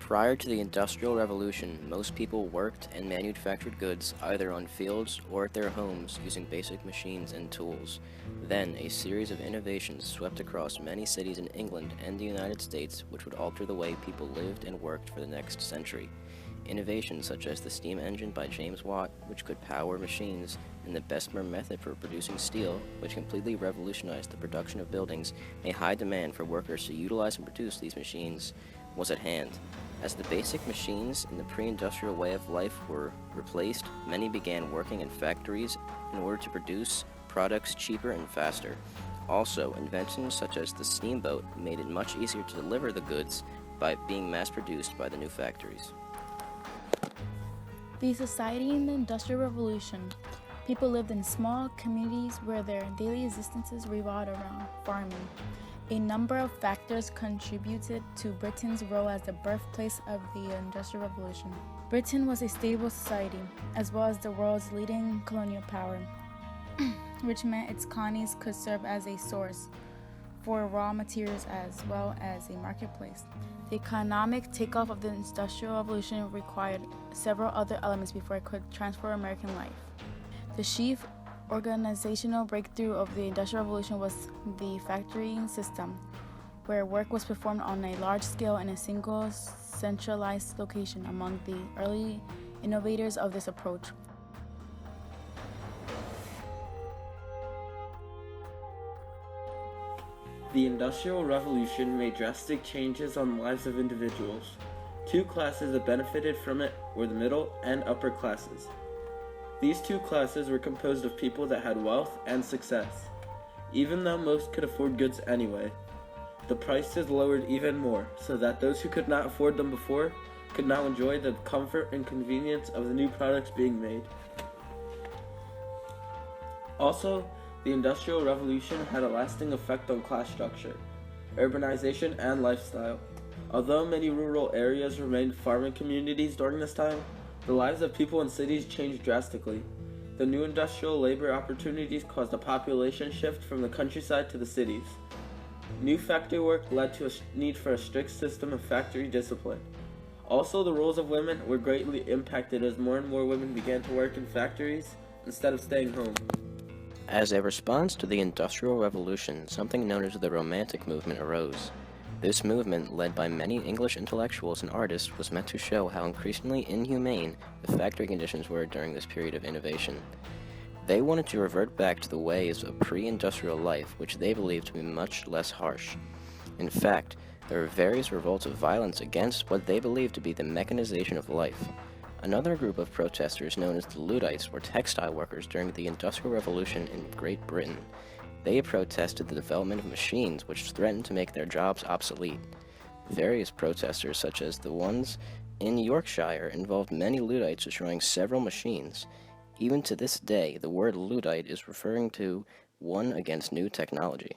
Prior to the Industrial Revolution, most people worked and manufactured goods either on fields or at their homes using basic machines and tools. Then, a series of innovations swept across many cities in England and the United States, which would alter the way people lived and worked for the next century. Innovations such as the steam engine by James Watt, which could power machines, and the Bessemer method for producing steel, which completely revolutionized the production of buildings, a high demand for workers to utilize and produce these machines was at hand. As the basic machines in the pre-industrial way of life were replaced, many began working in factories in order to produce products cheaper and faster. Also, inventions such as the steamboat made it much easier to deliver the goods by being mass-produced by the new factories. The society in the Industrial Revolution. People lived in small communities where their daily existences revolved around farming. A number of factors contributed to Britain's role as the birthplace of the Industrial Revolution. Britain was a stable society, as well as the world's leading colonial power, which meant its colonies could serve as a source for raw materials as well as a marketplace. The economic takeoff of the Industrial Revolution required several other elements before it could transform American life. The chief organizational breakthrough of the Industrial Revolution was the factory system, where work was performed on a large scale in a single centralized location. Among the early innovators of this approach The Industrial Revolution made drastic changes on the lives of individuals. Two classes that benefited from it were the middle and upper classes. These two classes were composed of people that had wealth and success. Even though most could afford goods anyway, the prices lowered even more, so that those who could not afford them before could now enjoy the comfort and convenience of the new products being made. Also, the Industrial Revolution had a lasting effect on class structure, urbanization, and lifestyle. Although many rural areas remained farming communities during this time, the lives of people in cities changed drastically. The new industrial labor opportunities caused a population shift from the countryside to the cities. New factory work led to a need for a strict system of factory discipline. Also, the roles of women were greatly impacted as more and more women began to work in factories instead of staying home. As a response to the Industrial Revolution, something known as the Romantic movement arose. This movement, led by many English intellectuals and artists, was meant to show how increasingly inhumane the factory conditions were during this period of innovation. They wanted to revert back to the ways of pre-industrial life, which they believed to be much less harsh. In fact, there were various revolts of violence against what they believed to be the mechanization of life. Another group of protesters, known as the Luddites, were textile workers during the Industrial Revolution in Great Britain. They protested the development of machines which threatened to make their jobs obsolete. Various protesters, such as the ones in Yorkshire, involved many Luddites destroying several machines. Even to this day, the word Luddite is referring to one against new technology.